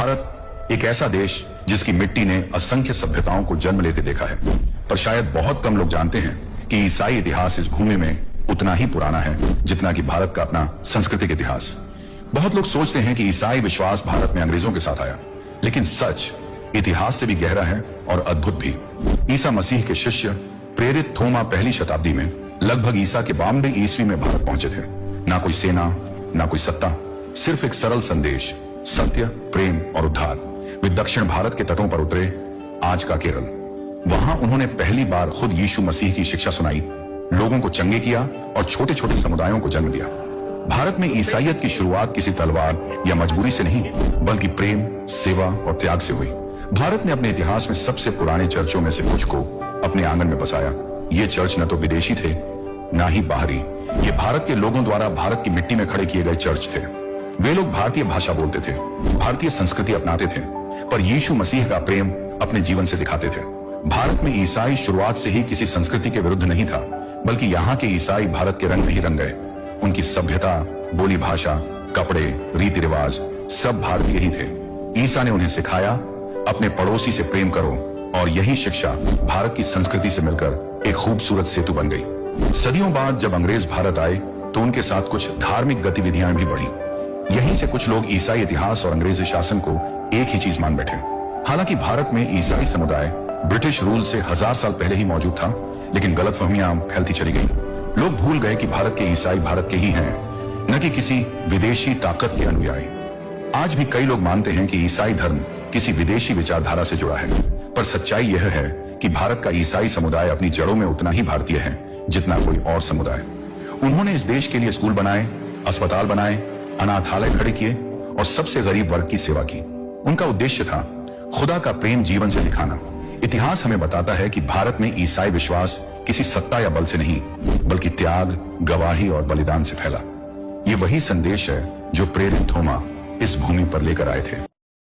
भारत एक ऐसा देश जिसकी मिट्टी ने असंख्य सभ्यताओं को जन्म लेते देखा है, पर शायद बहुत कम लोग जानते हैं कि ईसाई इतिहास इस भूमि में उतना ही पुराना है जितना कि भारत का अपना सांस्कृतिक इतिहास। बहुत लोग सोचते हैं कि ईसाई विश्वास भारत में अंग्रेजों के साथ आया, लेकिन सच इतिहास से भी गहरा है और अद्भुत भी। ईसा मसीह के शिष्य प्रेरित थोमा पहली शताब्दी में लगभग ईसा के 92 ईस्वी में भारत पहुंचे थे। ना कोई सेना, ना कोई सत्ता, सिर्फ एक सरल संदेश, सत्य, प्रेम और उद्धार। वे दक्षिण भारत के तटों पर उतरे, आज का केरल। वहां उन्होंने पहली बार खुद यीशु मसीह की शिक्षा सुनाई, लोगों को चंगे किया और छोटे छोटे समुदायों को जन्म दिया। भारत में ईसाइयत की शुरुआत किसी तलवार या मजबूरी से नहीं, बल्कि प्रेम, सेवा और त्याग से हुई। भारत ने अपने इतिहास में सबसे पुराने चर्चों में से कुछ को अपने आंगन में बसाया। ये चर्च न तो विदेशी थे, ना ही बाहरी। ये भारत के लोगों द्वारा भारत की मिट्टी में खड़े किए गए चर्च थे। वे लोग भारतीय भाषा बोलते थे, भारतीय संस्कृति अपनाते थे, पर यीशु मसीह का प्रेम अपने जीवन से दिखाते थे। भारत में ईसाई शुरुआत से ही किसी संस्कृति के विरुद्ध नहीं था, बल्कि यहाँ के ईसाई भारत के रंग नहीं रंग गए। उनकी सभ्यता, बोली भाषा, कपड़े, रीति रिवाज सब भारतीय ही थे। ईसा ने उन्हें सिखाया, अपने पड़ोसी से प्रेम करो, और यही शिक्षा भारत की संस्कृति से मिलकर एक खूबसूरत सेतु बन गई। सदियों बाद जब अंग्रेज भारत आए तो उनके साथ कुछ धार्मिक गतिविधियां भी बढ़ी। यहीं से कुछ लोग ईसाई इतिहास और अंग्रेजी शासन को एक ही चीज मान बैठे। हालांकि भारत में ईसाई समुदाय ब्रिटिश रूल से 1000 साल पहले ही मौजूद था, लेकिन गलतफहमियां फैलती चली गई। लोग भूल गए कि भारत के ईसाई भारत के ही हैं, न कि किसी विदेशी ताकत के अनुयायी। आज भी कई लोग मानते हैं कि ईसाई धर्म किसी विदेशी विचारधारा से जुड़ा है, पर सच्चाई यह है कि भारत का ईसाई समुदाय अपनी जड़ों में उतना ही भारतीय है जितना कोई और समुदाय। उन्होंने इस देश के लिए स्कूल बनाए, अस्पताल बनाए, अनाथालय खड़े किए और सबसे गरीब वर्ग की सेवा की। उनका उद्देश्य था खुदा का प्रेम जीवन से दिखाना। इतिहास हमें बताता है कि भारत में ईसाई विश्वास किसी सत्ता या बल से नहीं, बल्कि त्याग, गवाही और बलिदान से फैला। ये वही संदेश है जो प्रेरित थोमा इस भूमि पर लेकर आए थे।